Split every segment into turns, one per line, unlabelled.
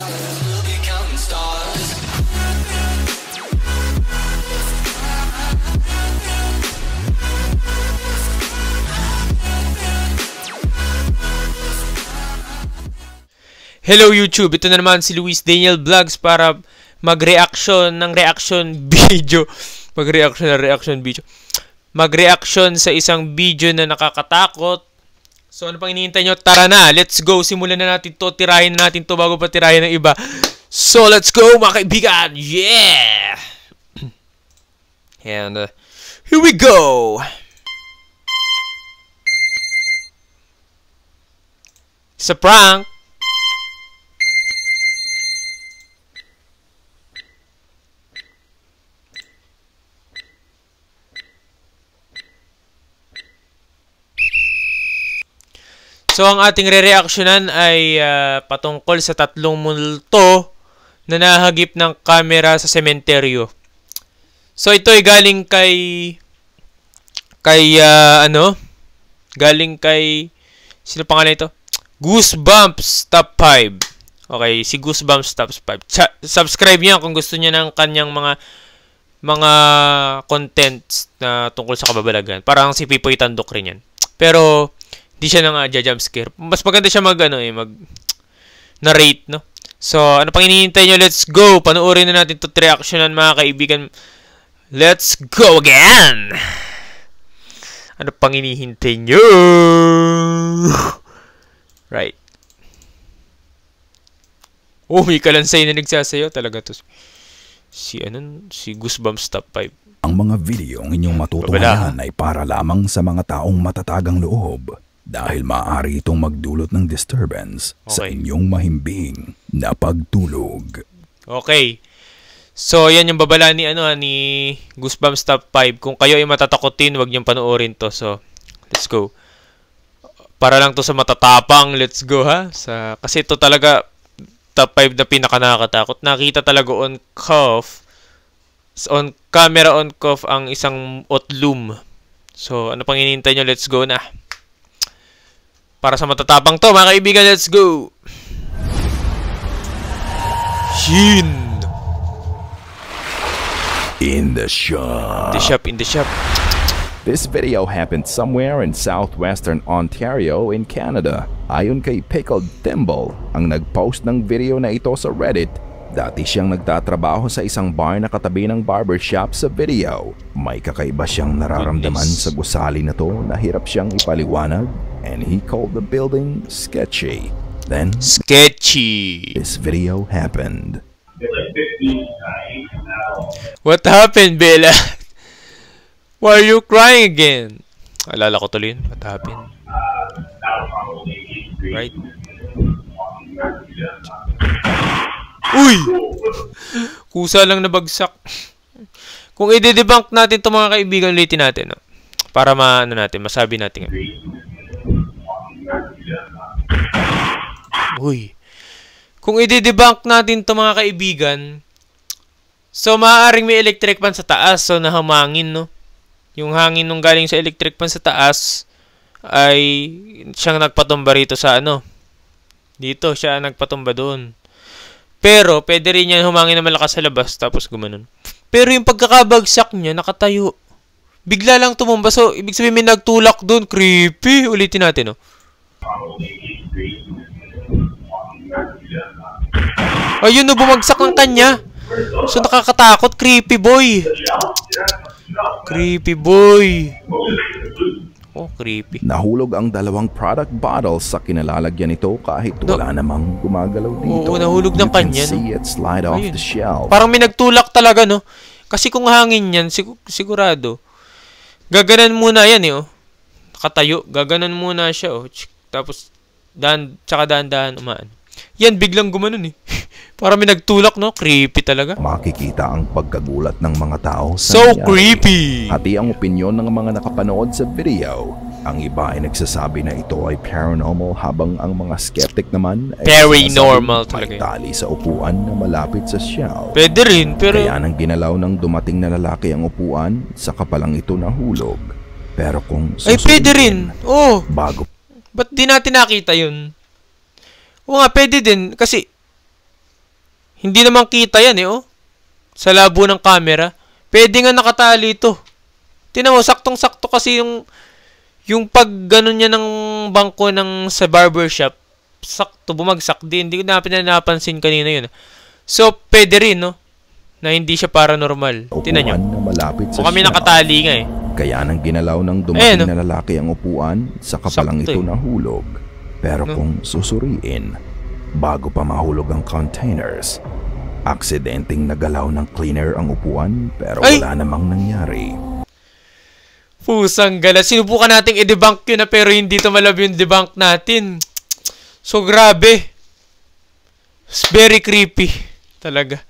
Hello YouTube, ito na naman si Luis Daniel Vlogs para mag-reaction ng reaction video. Mag-reaction sa isang video na nakakatakot. So ano pang hinihintay nyo? Tara na, let's go. Simulan na natin to, tirahin na natin to bago pa tirahin ng iba. So let's go mga kaibigan. Yeah! And here we go. It's a prank. So, ang ating re-reactionan ay patungkol sa tatlong multo na nahagip ng kamera sa sementeryo. So, ito ay galing sino pangalan ito? Goosebumps Top 5. Okay, si Goosebumps Top 5. Subscribe niyo kung gusto niyo ng kanyang mga contents na tungkol sa kababalagan. Parang si Pipoy Tandok rin yan. Pero di siya nang jumpscare. Mas maganda siya mag-narrate, no? So, ano pang hinihintay nyo? Let's go! Panoorin na natin ito reactionan, mga kaibigan. Let's go again! Ano pang hinihintay nyo? Right. Oh, may kalansay na nagsasayaw. Talaga to. Si Goosebumps Top 5.
Ang mga video ang inyong matutunan ay para lamang sa mga taong matatagang loob. Dahil maaari itong magdulot ng disturbance sa inyong mahimbing na pagtulog.
Okay. So, yan yung babala ni Goosebumps Top 5. Kung kayo ay matatakotin, huwag niyong panoorin to. So, let's go. Para lang to sa matatapang, let's go ha. Kasi ito talaga top 5 na pinakanakatakot. Nakita talaga on camera on cuff ang isang otlum. So, ano pang hinihintay nyo? Let's go na. Para sa matatapang to, mga kaibigan, let's go! Shin!
In the shop.
In the shop.
This video happened somewhere in southwestern Ontario in Canada. Ayon kay Pickled Thimble, ang nag-post ng video na ito sa Reddit. Dati siyang nagtatrabaho sa isang bar na katabi ng barbershop sa video. May kakaiba siyang nararamdaman sa gusali na to na hirap siyang ipaliwanag, and he called the building sketchy. Then, this video happened.
What happened, Bella? Why are you crying again? Alala ko tuloy yun. What happened? Right? Uy! Kusa lang nabagsak. Kung i-debunk natin ito, mga kaibigan, ulitin natin. No? Para masabi natin. Uy! Kung i-debunk natin ito, mga kaibigan, so maaaring may electric fan sa taas. So nahamangin, no? Yung hangin nung galing sa electric fan sa taas ay siyang nagpatumba rito sa dito siya nagpatumba doon. Pero pwede rin yan humangin na malakas sa labas tapos gumanon. Pero yung pagkakabagsak niya nakatayo. Bigla lang tumumba. So ibig sabihin may nagtulak doon. Creepy. Ulitin natin, no. Ayun, no, bumagsak ng kanya. So nakakatakot. Creepy boy. Creepy boy. Oh, creepy.
Nahulog ang dalawang product bottles sa kinalalagyan nito kahit wala namang gumagalaw dito.
Oo, nahulog ng kanya.
You can see it slide off the shelf.
Parang may nagtulak talaga, no? Kasi kung hangin yan, sigurado. Gaganan muna yan, oh. Nakatayo. Gaganan muna siya, oh. Tapos, tsaka dahan-dahan umaan. Yan, biglang gumanon, eh. Parang may nagtulak, no? Creepy talaga.
Makikita ang pagkagulat ng mga tao sa
so creepy!
Hati ang opinyon ng mga nakapanood sa video. Ang iba ay nagsasabi na ito ay paranormal habang ang mga skeptic naman ay
paranormal talaga.
May tali sa upuan na malapit sa shelf.
Pwede rin, pero
kaya nang ginalaw ng dumating na lalaki ang upuan, saka palang ito nahulog. Pero kung
ay, pwede rin. Oh!
Bago.
Ba't di natin nakita yun? Oo nga, pwede din. Kasi Hindi naman kita yan eh, oh. Sa labo ng camera. Pwede nga nakatali ito. Tingnan mo, saktong-sakto kasi yung pag ganun niya ng bangko ng sa barbershop, sakto, bumagsak din. Hindi ko napansin kanina yun. So, pwede rin, no? Na hindi siya paranormal. Tingnan nyo.
Na malapit sa
kami nakatali nga eh.
Kaya nang ginalaw ng dumating na lalaki ang upuan, saka pa lang ito nahulog. Pero kung susuriin, bago pa mahulog ang containers, aksidenteng nagalaw ng cleaner ang upuan pero wala namang nangyari.
Pusang gala. Sinubukan nating i-debunk yun na pero hindi tumalab yung debunk natin. So, grabe. It's very creepy. Talaga.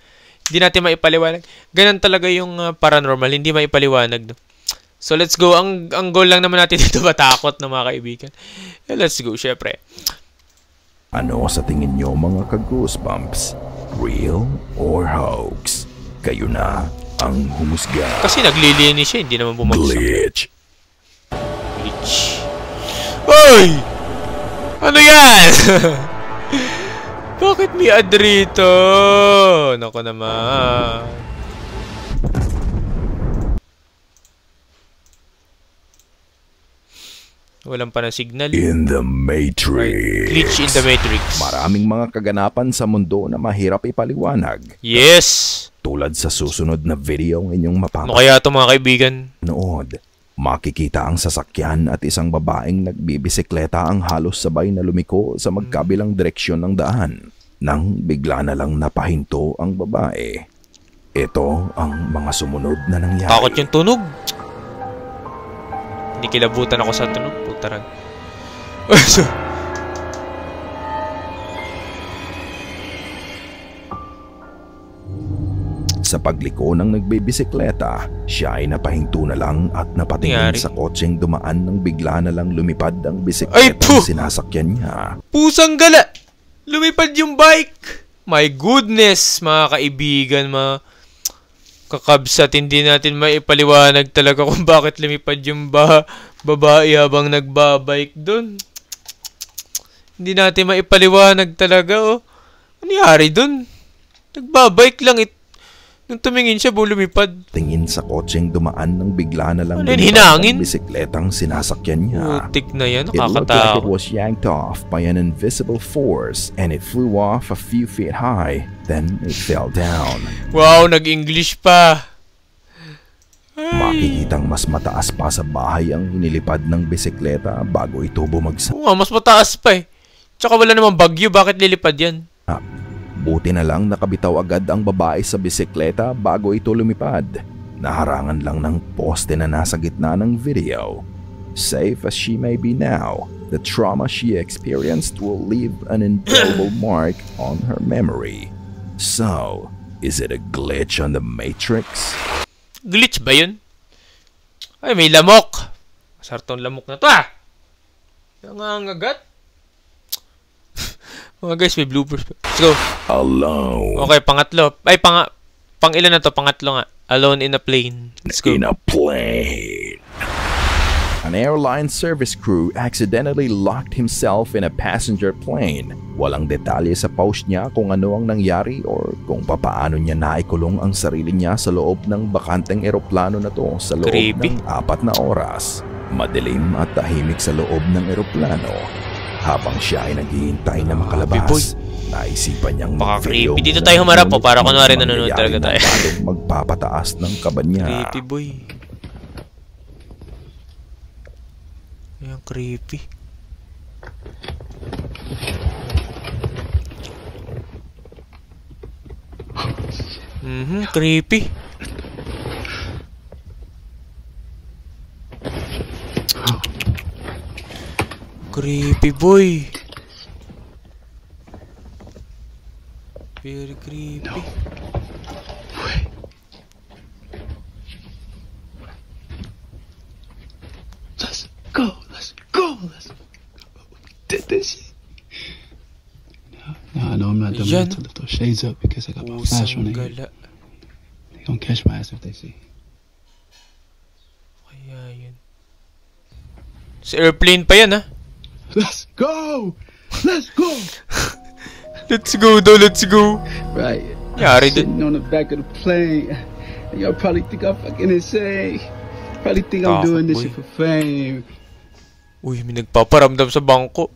Hindi natin maipaliwanag. Ganun talaga yung paranormal. Hindi maipaliwanag. No? So, let's go. Ang goal lang naman natin dito matakot na mga kaibigan. Let's go, syempre.
Ano sa tingin nyo mga ka-goosebumps? Real or hoax? Kayo na ang humusga.
Kasi naglilinis siya. Hindi naman bumagsak.
Glitch.
Hoy! Ano yan? Bakit may ad rito? Naku naman. Walang pa na signal.
In the Matrix.
Glitch in the Matrix.
Maraming mga kaganapan sa mundo na mahirap ipaliwanag.
Yes!
Tulad sa susunod na video ng inyong
Ano kaya ito mga kaibigan?
Nood, makikita ang sasakyan at isang babaeng nagbibisikleta ang halos sabay na lumiko sa magkabilang direksyon ng daan. Nang bigla na lang napahinto ang babae. Ito ang mga sumunod na nangyari.
Takot yung tunog. Hindi kilabutan ako sa tunog. Putarag.
Sa pagliko ng nagbibisikleta, siya ay napahinto na lang at napatingin sa kotseng dumaan nang bigla na lang lumipad ang bisikletang sinasakyan niya.
Pusang gala! Lumipad yung bike! My goodness, mga kaibigan, mga kakabsat, hindi natin maipaliwanag talaga kung bakit lumipad yung babae habang nagbabike doon. Hindi natin maipaliwanag talaga, oh. Ano nangyari doon? Nagbabike lang nung tumingin siya, lumipad.
Tingin sa kotseng dumaan nang bigla na lang
lumipad
ang bisikletang sinasakyan niya.
Putik na yan,
It looked like
nakakatakot.
it was yanked off by an invisible force and it flew off a few feet high. Then it fell down.
Wow, nag-English pa.
Makikitang mas mataas pa sa bahay ang inilipad ng bisikleta bago ito bumagsak.
Oo, mas mataas pa eh. Tsaka wala namang bagyo, bakit lilipad yan?
Buti na lang nakabitaw agad ang babae sa bisikleta bago ito lumipad. Naharangan lang ng poste na nasa gitna ng video. Safe as she may be now, the trauma she experienced will leave an indelible mark on her memory. So, is it a glitch on the Matrix?
Glitch ba yun? Ay, may lamok. Masartong lamok na to ah. Nangangagat. Mga guys, may bloopers. Let's go.
Alone.
Okay, pangatlo. Ay, pang ilan na to? Pangatlo nga. Alone in a plane. Let's go.
In a plane. An airline service crew accidentally locked himself in a passenger plane. Walang detalye sa post niya kung ano ang nangyari or kung papaano niya naikulong ang sarili niya sa loob ng bakanteng eroplano na to sa loob ng 4 na oras. Madilim at tahimik sa loob ng eroplano. Habang siya ay naghihintay na makalabas, naisipan niyang mag-video.
Dito tayo humarap po para kunwari nanonood talaga tayo.
Magpapataas ng kaba niya.
Creepy boy. Ayan, creepy. Creepy. Creepy boy. Very creepy. No.
Wait. Let's go. Let's go. Let's go. Did this. No, I know I'm not dumb enough to lift those shades up because I got my flash on it. They gonna catch my ass if they see.
Kaya yun. Sa airplane pa yan, ha?
Let's go! Let's go!
Let's go daw, let's go!
Right.
Yari dun.
Sitting on the back of the plane. And y'all probably think I'm fucking insane. Probably think I'm doing this shit for fame.
Uy, may nagpaparamdam sa bangko.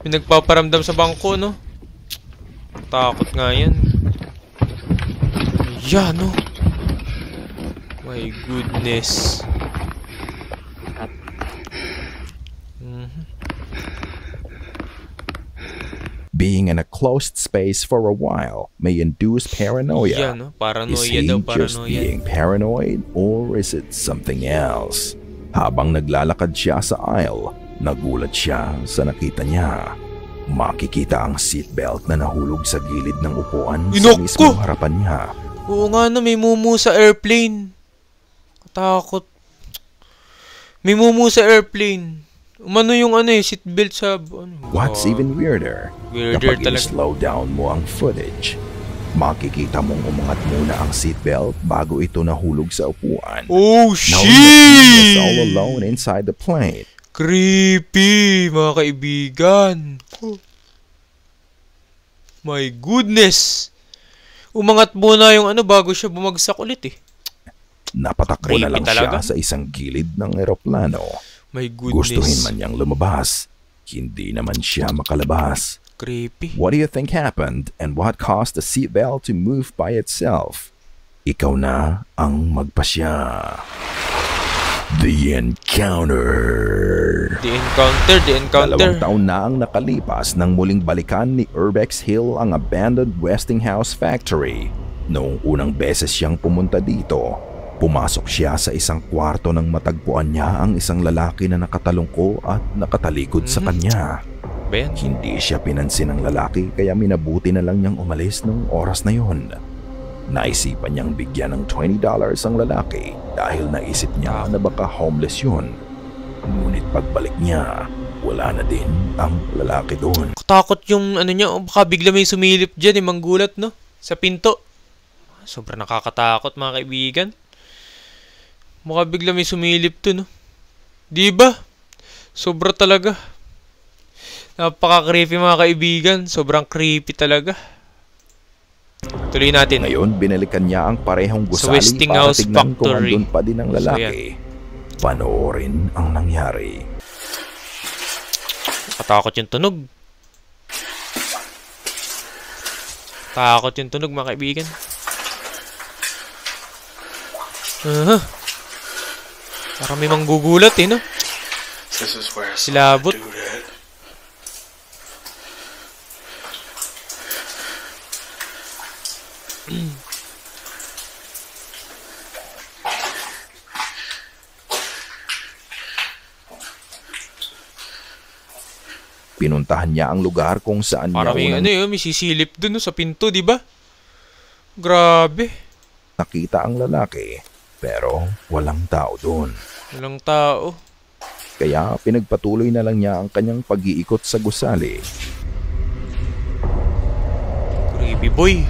May nagpaparamdam sa bangko, no? Takot nga yan. Yan, no? My goodness.
Being in a closed space for a while may induce paranoia.
Yan, no? Paranoia
Is he
daw,
just
paranoia.
being paranoid or is it something else? Habang naglalakad siya sa aisle, nagulat siya sa nakita niya. Makikita ang seatbelt na nahulog sa gilid ng upuan sa
Inoko!
mismong harapan niya.
Oo nga, no? May mumu sa airplane. Katakot. May mumu sa airplane. Umano yung seatbelt sa...
What's even weirder,
Weirder
kapag
talaga.
slow down mo ang footage, makikita mong umangat muna ang seatbelt bago ito nahulog sa upuan.
Oh,
Knowing that he was all
shit!
alone inside the plane.
Creepy, mga kaibigan. My goodness. Umangat muna yung bago siya bumagsak ulit eh.
Napatakbo na
Creepy
lang
talaga.
siya sa isang gilid ng eroplano.
My goodness.
Gustuhin man niyang lumabas, hindi naman siya makalabas.
Creepy.
What do you think happened and what caused the seatbelt to move by itself? Ikaw na ang magpasya. The Encounter.
The encounter.
Dalawang taon na ang nakalipas nang muling balikan ni Urbex Hill ang abandoned Westinghouse factory. Noong unang beses siyang pumunta dito, pumasok siya sa isang kwarto nang matagpuan niya ang isang lalaki na nakatalungko at nakatalikod sa kanya.
Ben?
Hindi siya pinansin ng lalaki kaya minabuti na lang niyang umalis nung oras na yon. Naisipan niyang bigyan ng $20 ang lalaki dahil naisip niya na baka homeless yun. Ngunit pagbalik niya, wala na din ang lalaki doon.
Katakot yung niya. Baka bigla may sumilip dyan manggulat no? Sa pinto. Sobrang nakakatakot mga kaibigan. Baka bigla may sumilip to no? Diba? Sobra talaga. Napaka-creepy mga kaibigan. Sobrang creepy talaga. Tuloy natin.
Ngayon, binalikan niya ang parehong
Sa
gusali
Westinghouse
para tignan kung
Factory.
andun pa din ang lalaki. Panoorin ang nangyari.
Katakot yung tunog. Takot yung tunog mga kaibigan. Parang may manggugulat no?
This is where
Silabot.
Pinuntahan niya ang lugar kung saan
Parang may
niya
may sisilip dun no, sa pinto, di ba? Grabe.
nakita ang lalaki pero walang tao doon.
Walang tao.
Kaya pinagpatuloy na lang niya ang kanyang pag-iikot sa gusali.
Creepy boy.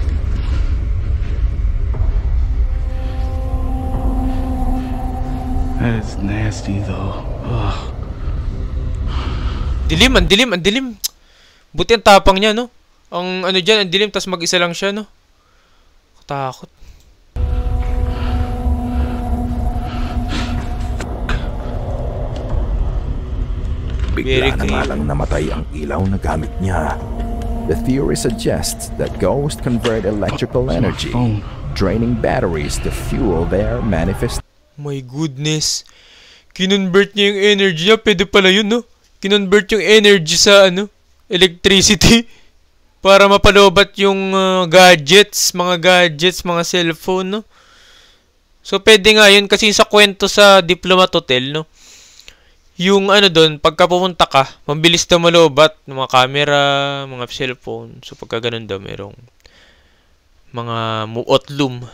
That is nasty though. Ugh.
Dilim, ang dilim, ang dilim. Buti ang tapang niya, no? Ang dyan, ang dilim, tas mag-isa lang siya, no? Katakot.
Bigla na nga lang namatay ang ilaw na gamit niya. The theory suggests that ghosts convert electrical energy, draining batteries to fuel their manifest.
My goodness. Kinonvert niya yung energy niya. Pwede pala yun, no? Kinonvert yung energy sa, electricity. Para mapalobat yung gadgets, mga cellphone, no? So, pwede nga yun. Kasi sa kwento sa Diplomat Hotel, no? Yung doon, pagka pumunta ka, mabilis daw malobat ng mga camera, mga cellphone. So, pagka ganun daw, merong mga muotlum.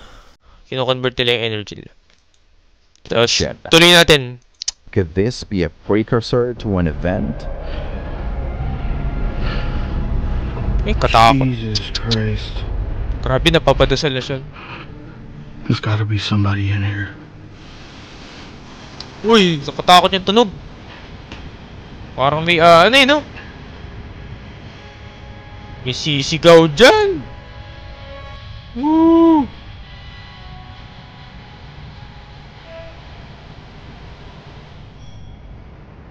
Kino-convert nila yung energy nila. Tapos, tuloy natin.
Could this be a precursor to an event?
May katakot.
Jesus Christ.
Grabe, napapadasal na siya.
There's gotta be somebody in here.
Uy, nakatakot yung tunog. Parang may, no? May sisigaw dyan. Woo!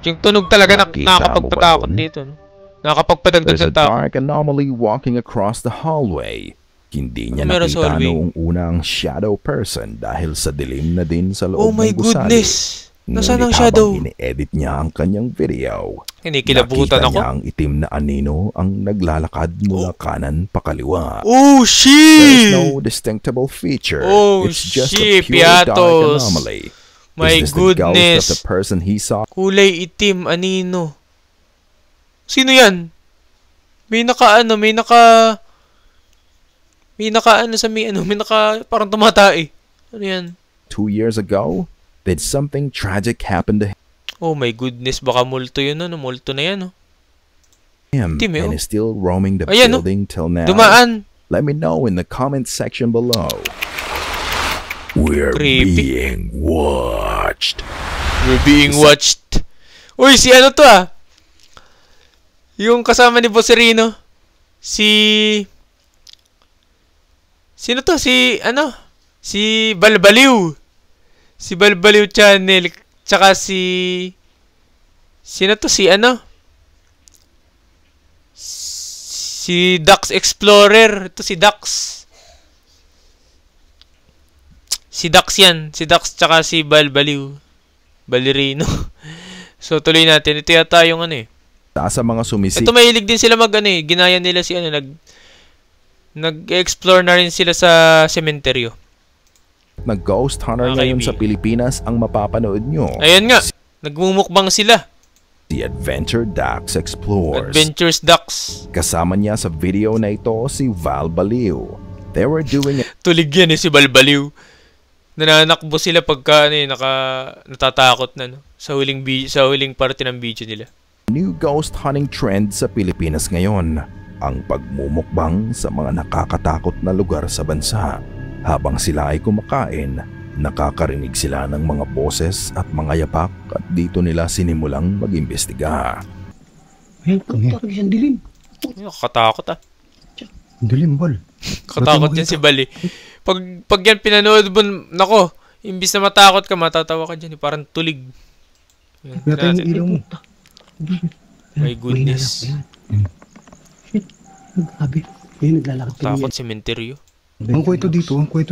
Yung tunog talaga nakakapagpatakot dito. No? Nakakapagpadagdag
There's
sa
a
tao.
dark anomaly walking across the hallway. Hindi niya
Meron sa
nakita
hallway.
noong unang shadow person dahil sa dilim na din sa loob
Oh my
ng gusali.
goodness! Nasaan ang
Ngunit
shadow?
habang ini-edit niya ang kanyang video,
Kinikilabutan
nakita
ako.
niya ang itim na anino ang naglalakad mula kanan pa kaliwa.
Oh,
There's
shit!
no distinctable feature.
Oh,
It's just
shit,
a pure dark
piatos.
anomaly.
My
Is this the ghost of
goodness.
the person he saw?
Kulay itim, anino. Sino yan? May naka parang tumatay. Ano yan?
2 years ago? Did something tragic happen to
Oh my goodness, baka multo yun, no? Multo na yan, no?
him
Itim,
and
oh.
is still roaming the
Ayan, no?
building till now?
Dumaan.
Let me know in the comment section below. We're
Creepy.
being watched.
We're being watched. Uy, si ano to ah? Yung kasama ni Boserino. Sino to? Si Balbaliw. Si Balbaliw Channel. Tsaka sino to? Si Dax Explorer. Ito si Dax. Si Dax yan. Si Dax tsaka si Balbaliw. Balerino. So, tuloy natin. Ito yata yung ano eh.
Sa mga sumisik
Ito mahilig din sila ginaya nila si nag-explore na rin sila sa sementeryo.
na ghost hunter
Mga
ngayon sa
kaibigan.
Pilipinas ang mapapanood nyo.
Ayan nga. Nagmumukbang sila.
Si Adventure Dax Explores.
Adventures Dax.
Kasama niya sa video na ito si Val Baliw. They were doing
Tulig yan si Balbaliw. Nananakbo sila pagka natatakot na no? Sa huling parte ng video nila.
new ghost hunting trend sa Pilipinas ngayon, ang pagmumukbang sa mga nakakatakot na lugar sa bansa. Habang sila ay kumakain, nakakarinig sila ng mga boses at mga yapak at dito nila sinimulang mag-imbestiga.
Ayun, talaga siyang dilim.
Nakakatakot ah.
Dilim, Bal.
Katakot yan si Bali. Pag yan pinanood mo, nako, imbis na matakot ka, matatawa ka dyan. Parang tulig. Yan,
Kaya tayo yung ilaw mo.
My goodness.
Shit. Grabe. Ayun, naglalakad pa
Takot
niya.
sementeryo.
Ang kwento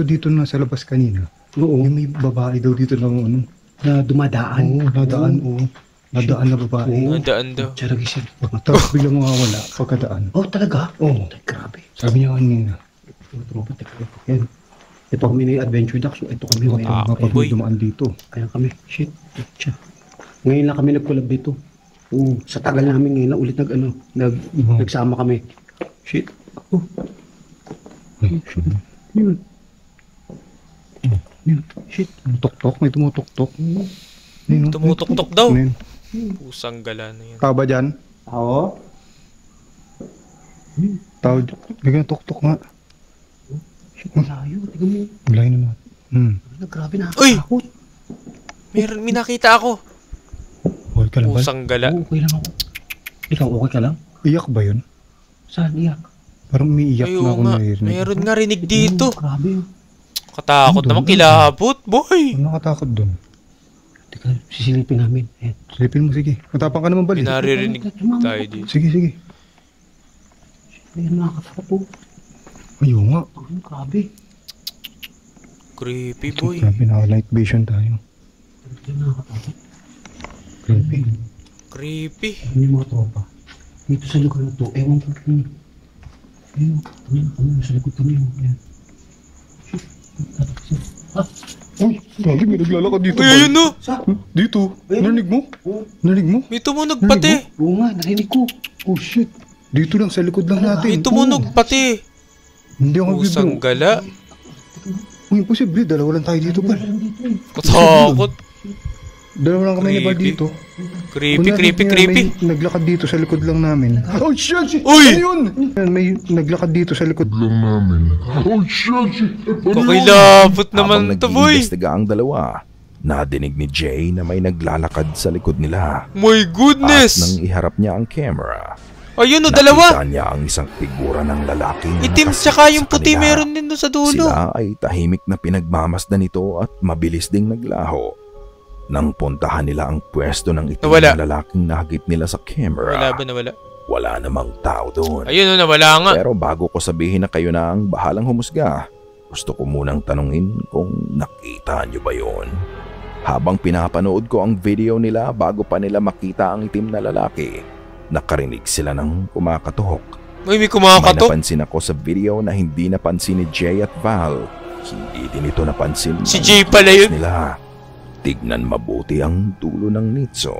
dito na sa labas kanina.
Oo.
Yung may babae daw dito ng ano.
Na dumadaan.
Oo, nadaan, oo. Nadaan na babae.
Nadaan daw.
Tsaragi siya.
Tapos biglang mawawala pagkadaan.
Oh, talaga?
Oo.
Ay, grabe.
Sabi niya kanina.
Tropa, teka. Yan. Ito kami na Adventure Ducks. Ito kami ngayon.
Kapag
boy.
may dumaan dito.
Kaya kami. Shit. Tcha. Ngayon lang kami nag-collab dito. Oo. Sa tagal namin ngayon lang ulit nagsama kami. Shit. Oh. Shit. Yun. Yun. Shit.
Tok-tok, may tumutok-tok. Ayun, oh.
Tumutok-tok daw.
Ayun.
Pusang gala na yan.
Tao ba dyan?
Oo.
Tao, biglang tok-tok nga.
Shit. Malayo. Tignan mo.
Layo naman.
Grabe
Uy!
nakakatakot.
May nakita ako.
Okay ka lang ba?
Pusang gala.
Oo, okay lang ako. Ikaw, okay ka lang?
Iyak ba yun?
Saan iyak?
Parang umiiyak na ako
Ayun nga.
na
Mayroon nga rinig dito.
Grabe.
Katakot naman. Kilabot, boy.
Ano nakatakot doon?
Teka, sisilipin namin. Ayan.
Silipin mo, sige. Matapang ka naman bali.
Naririnig tayo dito.
Sige, sige.
Ayan, nakakatakot po.
Ayun nga.
Grabe.
Creepy, boy.
Grabe, naka-night vision tayo.
Ayan, nakakatakot.
Creepy.
Creepy.
Ano yung mga tropa? Dito sa lugar na to, ewan ko kung... Ayun, kami, sa likod kami. Ayan. Shit. Ah!
Uy, grabe, may naglalakad dito.
Uy, ayun no.
Sa?
Dito.
Ayun.
Narinig mo?
Oo.
Narinig mo?
May tumunog pati.
Oo nga, narinig ko.
Oh shit. Dito lang, sa likod lang natin.
May tumunog pati.
Hindi ako
Pusang
bibiro.
gala.
Uy, imposible. Dalawa lang tayo dito, pal.
Dito eh.
Katakot.
Dalawa lang kami ni Bal
Creepy.
dito.
Creepy,
Kung
creepy,
narinig niya,
creepy.
May naglakad dito sa likod lang namin. Oh shit!
Uy!
Ano yun? May naglakad dito sa likod lang namin. Oh shit!
Kakilabot naman
Habang
to, boy.
nag-iimbestiga ang dalawa, nadinig ni Jay na may naglalakad sa likod nila.
My
At
goodness.
nang iharap niya ang camera,
Ayun o, dalawa.
Nakita niya ang isang figura ng lalaki na
Itim
nakasilip
tsaka yung
sa
puti
kanila.
meron din doon sa dulo.
Sila ay tahimik na pinagmamasdan nito at mabilis ding naglaho. Nang puntahan nila ang pwesto ng itim
Nawala.
na lalaking nahagip nila sa camera,
Wala ba nawala?
wala namang tao doon.
Ayun o, nawala nga.
Pero bago ko sabihin na kayo na ang bahalang humusga, gusto ko munang tanungin kung nakita niyo ba yon? Habang pinapanood ko ang video nila bago pa nila makita ang itim na lalaki, nakarinig sila ng kumakatok.
Uy, may
May
kumakatok.
napansin ako sa video na hindi napansin ni Jay at Val. Hindi din ito napansin
Si
ng
Jay pala yun.
nila. Tignan mabuti ang dulo ng nitso.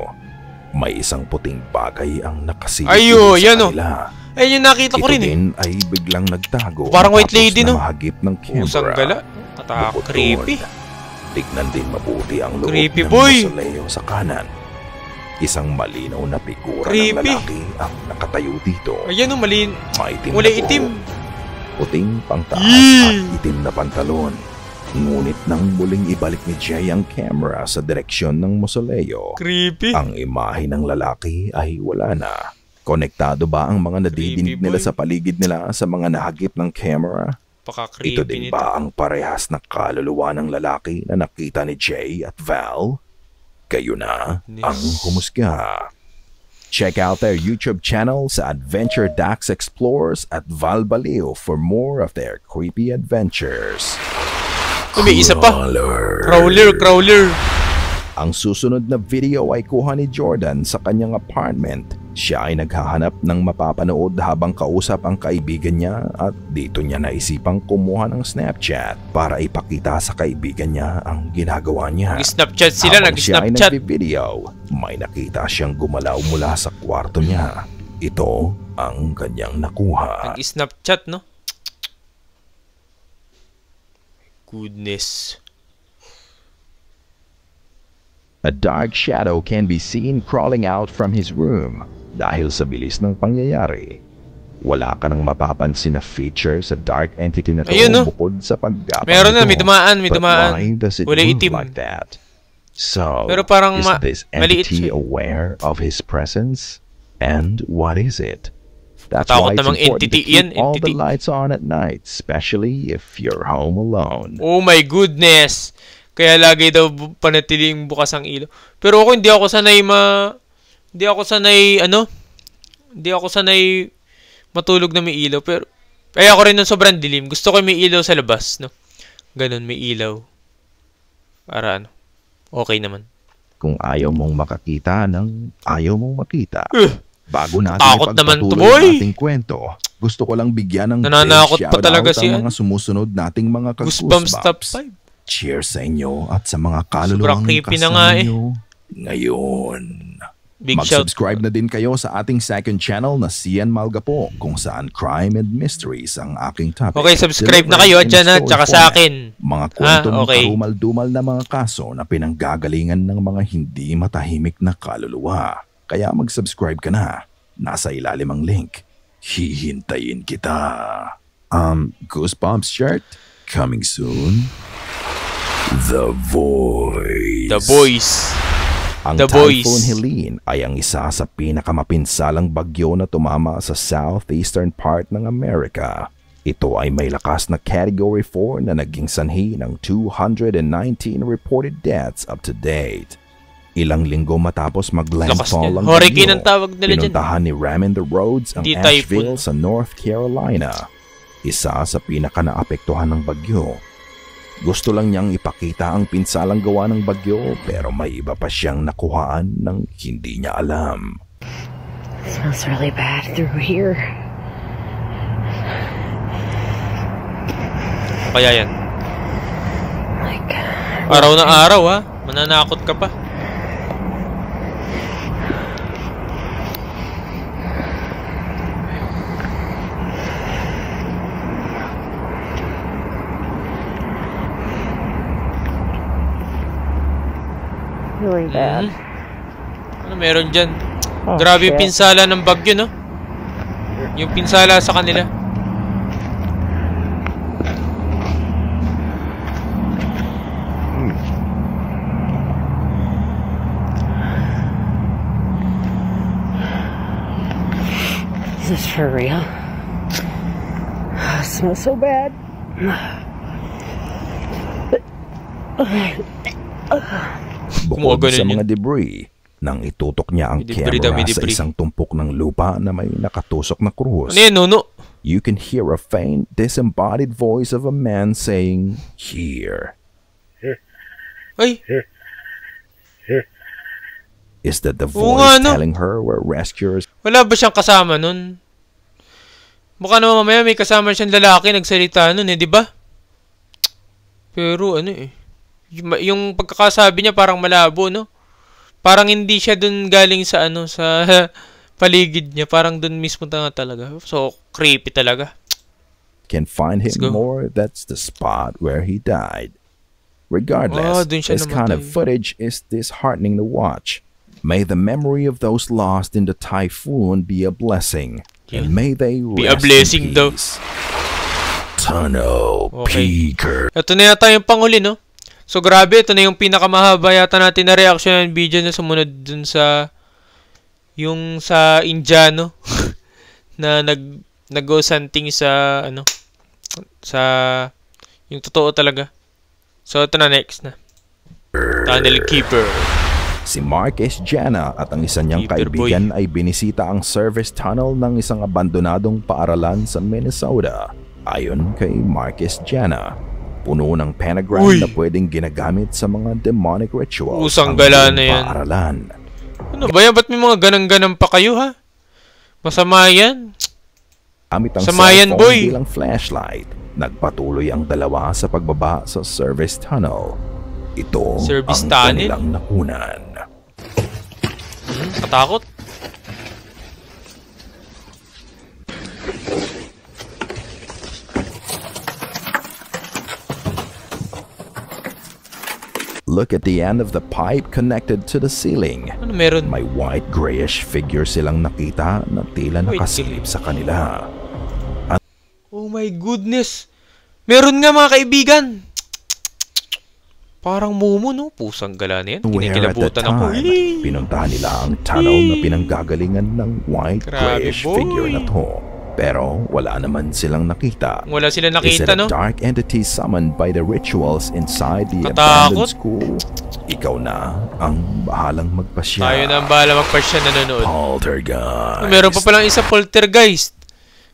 May isang puting bagay ang nakasilip
Ayo,
sa
yan o.
kanila.
Ayun yung nakita ko
Ito
rin eh.
din ay biglang nagtago.
Parang white
matapos
lady,
na
no?
mahagip ng camera.
Pusang gala.
Bukod
Creepy.
doon, tignan din mabuti ang loob
Creepy,
ng
boy.
mausoleo sa kanan. Isang malinaw na figura ng
Creepy.
lalaki ang nakatayo dito.
Ayun o, malin.
Maitim
Kulay
na buhok,
itim.
puting pangtaas
Yee!
at itim na pantalon. Ngunit nang muling ibalik ni Jay ang camera sa direksyon ng mausoleo,
Creepy.
ang imahe ng lalaki ay wala na. Konektado ba ang mga nadidinig
Creepy,
nila
boy.
sa paligid nila sa mga nahagip ng camera?
Paka-creepy
Ito din
nito.
ba ang parehas na kaluluwa ng lalaki na nakita ni Jay at Val? Kayo na ang humusga. Check out their YouTube channel sa Adventure Dax Explores at Val Baleo for more of their creepy adventures.
Uy, may isa pa. Crawler.
Ang susunod na video ay kuha ni Jordan sa kanyang apartment. Siya ay naghahanap ng mapapanood habang kausap ang kaibigan niya at dito niya naisipang kumuha ng Snapchat para ipakita sa kaibigan niya ang ginagawa niya.
Nag-Snapchat sila,
Habang siya ay
nag-Snapchat.
nagbi-video, may nakita siyang gumalaw mula sa kwarto niya. Ito ang kanyang nakuha.
Nag-Snapchat, no? Goodness.
A dark shadow can be seen crawling out from his room. Dahil sa bilis ng pangyayari, wala ka nang mapapansin na feature sa dark entity na to
Ayun, no?
bukod sa paggapang
Meron na,
nito.
may dumaan, may
But
dumaan.
why does it
Kulay
move
itim.
like that? So,
Pero parang
is this
maliit
entity
siya.
aware of his presence? And what is it? That's
Takot
why it's
namang
important
entity
to keep
yan,
all the
entity.
lights on at night, especially if you're home alone.
Oh my goodness. Kaya lagi daw panatiling bukas ang ilaw. Pero ako hindi ako sanay matulog na may ilaw. Pero ako rin nung sobrang dilim. Gusto ko may ilaw sa labas, no? Ganun, may ilaw. Para okay naman.
Kung ayaw mong makakita ng ayaw mong makita. Bago natin
Takot naman to,
ipagpatuloy
boy!
ang ating kwento, gusto ko lang bigyan ng
Nananakot
big
pa talaga
shoutout
si
ang mga sumusunod nating mga
Goosebumps top
ka-goosebumps.
5.
Cheers sa inyo at sa mga
Sobrang
kaluluwang
creepy na
kasama
nga eh.
nyo ngayon.
Big shout.
Mag-subscribe na din kayo sa ating second channel na Cian Malgapo kung saan crime and mysteries ang aking topic.
Okay, subscribe na kayo
Delivered in
dyan ha,
story
tsaka sa
format.
akin.
Mga kwento ng
okay.
karumal-dumal na mga kaso na pinanggagalingan ng mga hindi matahimik na kaluluwa. Kaya mag-subscribe ka na. Nasa ilalim ang link. Hihintayin kita. Goosebumps shirt coming soon. The Voice.
The Boys.
Ang
The Boys.
Typhoon Helene ay ang isa sa pinakamapinsalang bagyo na tumama sa southeastern part ng Amerika. Ito ay may lakas na Category 4 na naging sanhi ng 219 reported deaths up to date. Ilang linggo matapos
Lakas
mag-landfall
niyan.
ang
Hurricane ang tawag nila dyan.
pinuntahan ni Ramon Rhodes ang
Hindi
Asheville
typhoon.
sa North Carolina. Isa sa pinaka-naapektuhan ng bagyo. Gusto lang niyang ipakita ang pinsalang gawa ng bagyo pero may iba pa siyang nakuhaan ng hindi niya alam.
It smells really bad through here.
Kaya yan.
Like,
Araw na araw ha. Mananakot ka pa.
really bad.
Ano meron dyan?
Oh,
Grabe yung
shit.
pinsala ng bagyo, no? Yung pinsala sa kanila.
Is this for real? It smells so bad.
Bukod sa mga debris, nang itutok niya ang camera sa
debris.
isang tumpok ng lupa na may nakatusok na krus,
Ano yan, Nuno?
you can hear a faint, disembodied voice of a man saying, "Here."
Ay,
Is that the
Oo
voice
nga, no?
telling her where rescuers
wala ba siyang kasama nun? Baka naman mamaya may kasama siyang lalaki nagsalita nun di ba? Pero ano yung pagkakasabi niya parang malabo, no? Parang hindi siya dun galing sa sa paligid niya. Parang dun mismo talaga. So, creepy talaga.
can find
Let's
him
go.
more, that's the spot where he died. Regardless,
dun siya
this kind of
namatay.
footage is disheartening to watch. May the memory of those lost in the typhoon be a blessing, and may they
Be a
rest
blessing
in
daw.
peace. Tunnel
Okay.
Peaker.
Ito na yata yung panghuli, no? So, grabe. Ito na yung pinakamahaba yata natin na reaction ng video na sumunod dun sa yung sa Indiano na nag-ghost hunting sa sa yung totoo talaga. So, ito na next na. Tunnel Keeper.
Si Marcus Jana at ang isa niyang
Keeper
kaibigan ay binisita ang service tunnel ng isang abandonadong paaralan sa Minnesota. Ayon kay Marcus Jana, puno ng pentagram
Uy!
na pwedeng ginagamit sa mga demonic rituals.
Usang
ang
gala
buong
na yan.
paaralan.
Ano ba yan? Ba't may mga ganang-ganang pa kayo, ha? Masama yan.
Gamit ang
Samayan,
cellphone
boy!
bilang flashlight, nagpatuloy ang dalawa sa pagbaba sa service tunnel. Ito
Service
ang
tunnel?
kanilang nakunan.
Katakot.
Look at the end of the pipe connected to the ceiling.
Ano meron?
May white grayish figure silang nakita na tila
Wait,
nakasilip sa kanila.
Oh my goodness. Meron nga mga kaibigan. Parang mumu, no? Pusang gala na yan.
Where at the
Kinikilabutan ako.
time, pinuntahan nila ang tunnel na pinanggagalingan ng white
Grabe,
grayish
boy.
figure na to. Pero wala naman silang nakita.
Wala sila
Is it
nakita,
a
no?
dark entity summoned by the rituals inside the
Katakot.
abandoned school? Ikaw na ang bahalang magpasya.
Tayo na ang bahala magpa-siya nanonood.
Poltergeist.
Meron pa palang isa poltergeist.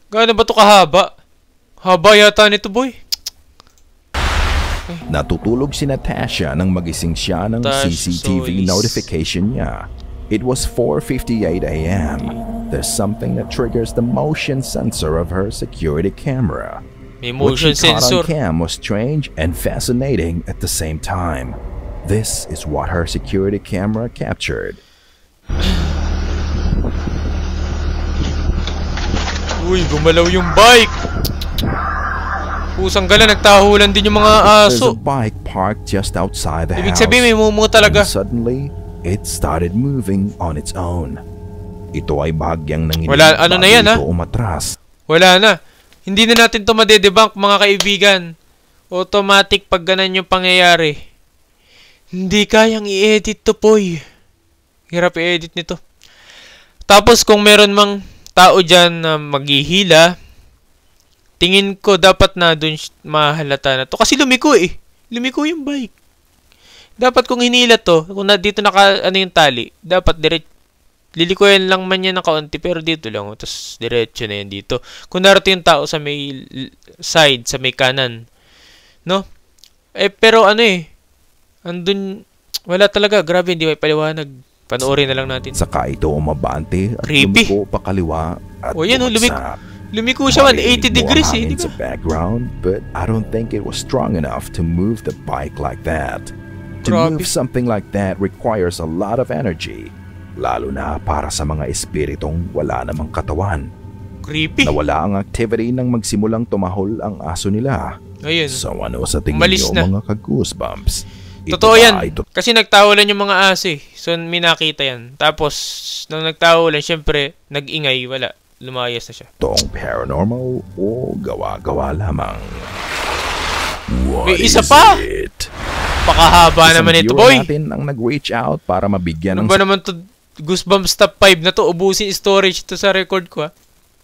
Gaano ba ito kahaba? Haba yata nito, boy.
Natutulog si Natasha nang magising siya ng
Natasha
CCTV
Solis.
notification niya. It was 4:58 a.m. There's something that triggers the motion sensor of her security camera.
May
What
motion
she caught
sensor.
on cam was strange and fascinating at the same time. This is what her security camera captured.
Uy, gumalaw yung bike. Pusang gala, nagtahulan din yung mga
There's a
aso.
bike parked just outside the
Ibig
house.
sabihin, may mumu talaga.
And suddenly, it started moving on its own. Ito ay bahagyang nanginig
Wala, ano na
bago
yan, ha?
ito umatras.
Wala na. Hindi na natin ito madedebunk, mga kaibigan. Automatic pag ganan yung pangyayari. Hindi kayang i-edit to, boy. Hirap i-edit nito. Tapos kung meron mang tao dyan na maghihila, tingin ko dapat na dun mahalata na to. Kasi lumiko eh. Lumiko yung bike. Dapat kung hinila to, kung dito yung tali, dapat lilikuyan lang man yan ng kaunti, pero dito lang. Tapos diretso na yan dito. Kung narito yung tao sa may side, sa may kanan. No? Pero andun, wala talaga. Grabe, hindi may paliwanag. Panoorin na lang natin.
Saka ito umabante at
Creepy.
lumiko pakaliwa at
O yan,
bumagsak.
lumiko siya 180 degrees eh.
Hangin
Di
sa
ba?
background, but I don't think it was strong enough to move the bike like that. To
Grabe.
move something like that requires a lot of energy, lalo na para sa mga espiritong wala namang katawan.
Creepy.
Nawala ang activity nang magsimulang tumahol ang aso nila.
Ayun.
So ano sa tingin
Umalis
niyo
na.
mga ka-goosebumps? Ito
Totoo
ba
yan.
ay
Kasi nagtawalan yung mga aso eh. So, may nakita yan. Tapos, nung nagtawalan, syempre, nag-ingay. Wala. Lumayas na siya.
totoong paranormal o gawa-gawa lamang? What
May isa
is
pa!
it?
Pakahaba
Isang
naman ito,
viewer
boy.
natin ang nag-reach out para mabigyan
Ano
ng
ba naman to? Goosebumps top 5 na to. Ubusin storage to sa record ko, ha.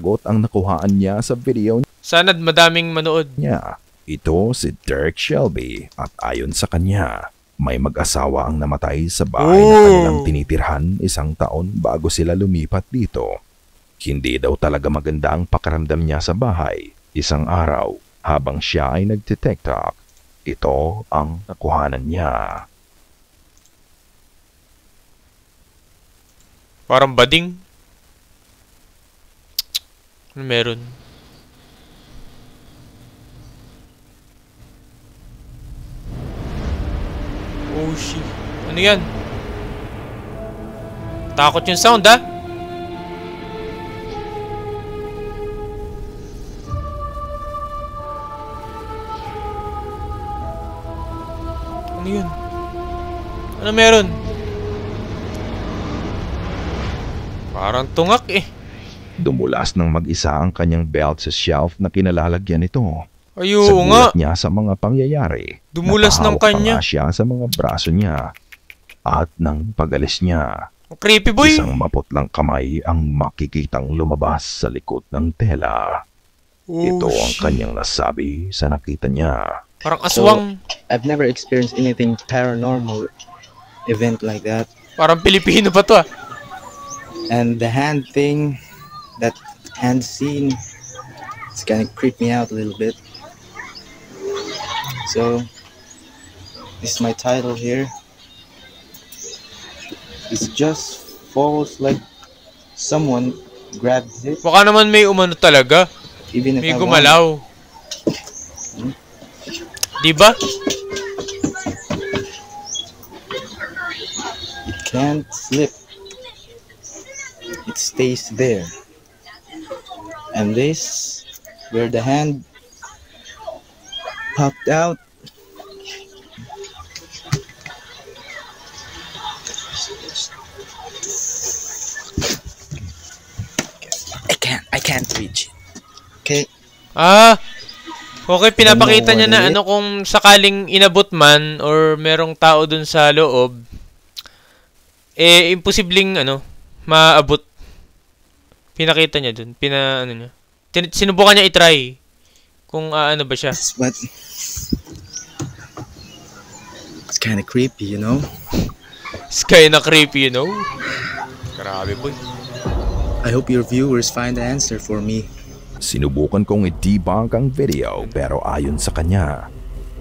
Got ang nakuhaan niya sa video
Sana madaming manood.
niya. Ito si Dirk Shelby at ayon sa kanya, may mag-asawa ang namatay sa bahay na kanilang tinitirhan 1 taon bago sila lumipat dito. Hindi daw talaga maganda ang pakiramdam niya sa bahay. Isang araw, habang siya ay nagtitiktok, ito ang nakuhanan niya.
Parang bading. Ano meron? Oh shit. Ano yan? Takot yung sound, ah. Ano yun? Ano meron? Parang tungak eh.
Dumulas ng mag-isa ang kanyang belt sa shelf na kinalalagyan nito.
Ay,
Sa
oo nga.
gulat niya sa mga pangyayari,
Dumulas ng
napahawak pa
kanya.
nga siya sa mga braso niya. At nang pag-alis niya,
Ang creepy, boy.
isang maputlang kamay ang makikitang lumabas sa likod ng tela.
Oh,
Ito ang
shit.
kanyang nasabi sa nakita niya.
Parang aswang.
I've never experienced anything paranormal event like that.
Parang Pilipino pa to, ah.
And the hand thing, that hand scene, it's kind of creeped me out a little bit. So, this is my title here. It just falls like someone grabbed it,
Baka naman may umano talaga.
even if
May
I want.
gumalaw. Diba?
It can't slip. It stays there. And this, where the hand popped out, I can't reach it. Okay.
Ah, okay, pinapakita
Ano,
niya na
ano
ano kung sakaling inabot man or merong tao dun sa loob, eh, imposibleng, ano, maabot. Pinakita niya dun, ano niya. Sinubukan niya i-try kung ano ba siya.
But it's kind of creepy, you know.
It's kinda creepy, you know? Grabe, boy.
I hope your viewers find the answer for me.
Sinubukan kong i-debunk ang video pero ayon sa kanya,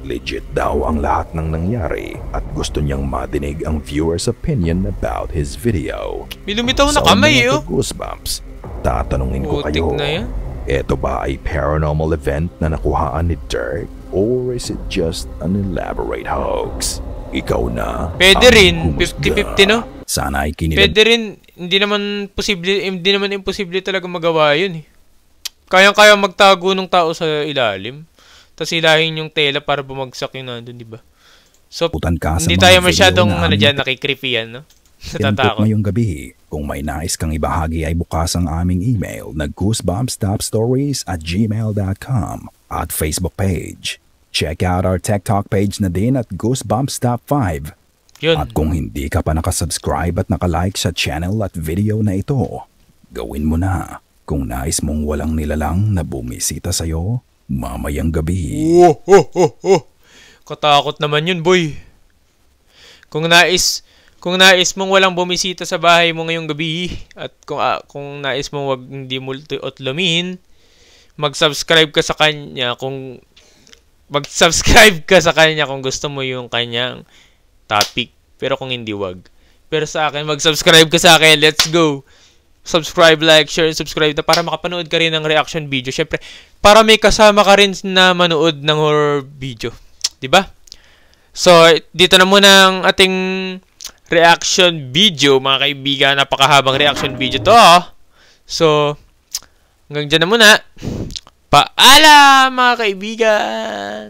legit daw ang lahat ng nangyari at gusto niyang madinig ang viewer's opinion about his video.
May lumitaw na
Sa
kamay,
mga
oh.
Goosebumps, tatanungin ko
Putik
kayo,
na yan.
ito ba ay paranormal event na nakuhaan ni Dirk or is it just an elaborate hoax? Ikaw na
Pwede
ang
rin,
humusga.
50-50, no?
Sana ay kinilig
Pwede rin, hindi naman imposible talaga magawa yun, eh. Kayang-kaya magtago ng tao sa ilalim. Tapos hilahin yung tela para bumagsak yung nandun, di ba? So,
Putan ka sa
hindi
mga
tayo
video
masyadong,
na
ano
aming
dyan, nakikreepy yan, no?
Input
Natatakot.
ngayong gabi. Kung may nais kang ibahagi ay bukas ang aming email na goosebumpstopstories@gmail.com at Facebook page. Check out our TikTok page na din at Goosebumps Top 5.
Yun.
At kung hindi ka pa nakasubscribe at nakalike sa channel at video na ito, gawin mo na kung nais mong walang nilalang na bumisita sa'yo mamayang gabi.
Katakot naman yun, boy. Kung nais mong walang bumisita sa bahay mo ngayong gabi at kung nais mong hindi multi-otlumin, mag-subscribe ka sa kanya kung gusto mo yung kanyang topic. Pero kung hindi, wag. Pero sa akin, mag-subscribe ka sa akin. Let's go. Subscribe, like, share, and subscribe na para makapanood ka rin ng reaction video. Syempre, para may kasama ka rin na manood ng horror video. 'Di ba? So, dito na muna ang ating reaction video, mga kaibigan. Napakahabang reaction video to. So, hanggang dyan na muna. Paalam, mga kaibigan!